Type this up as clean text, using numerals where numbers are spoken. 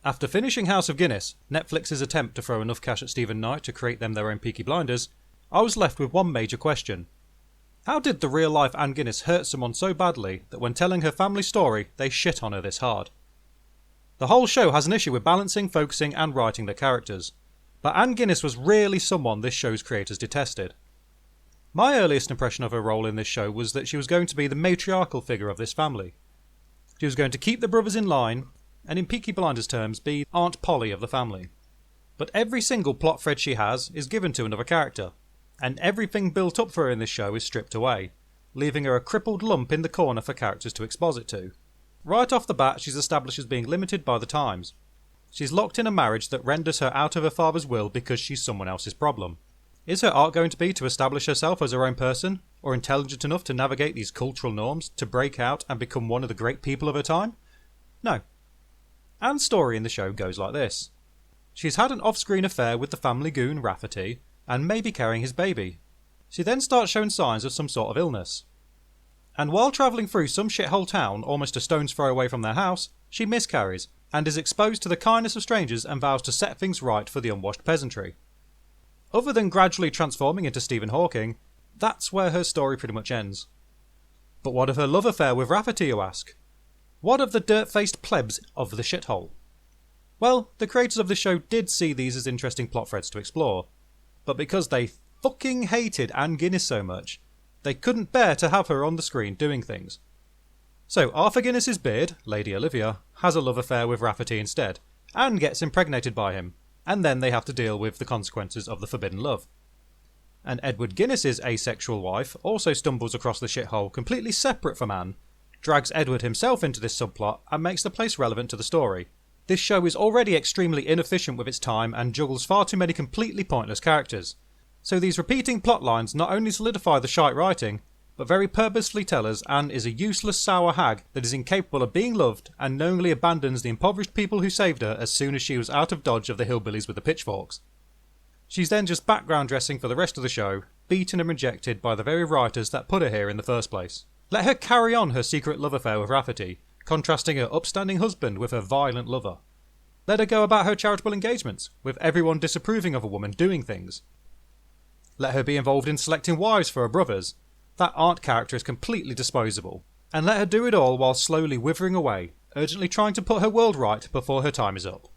After finishing House of Guinness, Netflix's attempt to throw enough cash at Stephen Knight to create them their own Peaky Blinders, I was left with one major question. How did the real-life Anne Guinness hurt someone so badly that when telling her family story, they shit on her this hard? The whole show has an issue with balancing, focusing and writing the characters, but Anne Guinness was really someone this show's creators detested. My earliest impression of her role in this show was that she was going to be the matriarchal figure of this family. She was going to keep the brothers in line, and in Peaky Blinders terms be Aunt Polly of the family. But every single plot thread she has is given to another character, and everything built up for her in this show is stripped away, leaving her a crippled lump in the corner for characters to exposit to. Right off the bat, she's established as being limited by the times. She's locked in a marriage that renders her out of her father's will because she's someone else's problem. Is her arc going to be to establish herself as her own person, or intelligent enough to navigate these cultural norms to break out and become one of the great people of her time? No. Anne's story in the show goes like this. She's had an off-screen affair with the family goon Rafferty, and may be carrying his baby. She then starts showing signs of some sort of illness. And while travelling through some shithole town almost a stone's throw away from their house, she miscarries, and is exposed to the kindness of strangers and vows to set things right for the unwashed peasantry. Other than gradually transforming into Stephen Hawking, that's where her story pretty much ends. But what of her love affair with Rafferty, you ask? What of the dirt-faced plebs of the shithole? Well, the creators of the show did see these as interesting plot threads to explore, but because they fucking hated Anne Guinness so much, they couldn't bear to have her on the screen doing things. So Arthur Guinness's beard, Lady Olivia, has a love affair with Rafferty instead, and gets impregnated by him, and then they have to deal with the consequences of the forbidden love. And Edward Guinness's asexual wife also stumbles across the shithole completely separate from Anne, drags Edward himself into this subplot and makes the place relevant to the story. This show is already extremely inefficient with its time and juggles far too many completely pointless characters. So these repeating plot lines not only solidify the shite writing, but very purposefully tell us Anne is a useless sour hag that is incapable of being loved and knowingly abandons the impoverished people who saved her as soon as she was out of dodge of the hillbillies with the pitchforks. She's then just background dressing for the rest of the show, beaten and rejected by the very writers that put her here in the first place. Let her carry on her secret love affair with Rafferty, contrasting her upstanding husband with her violent lover. Let her go about her charitable engagements, with everyone disapproving of a woman doing things. Let her be involved in selecting wives for her brothers. That aunt character is completely disposable. And let her do it all while slowly withering away, urgently trying to put her world right before her time is up.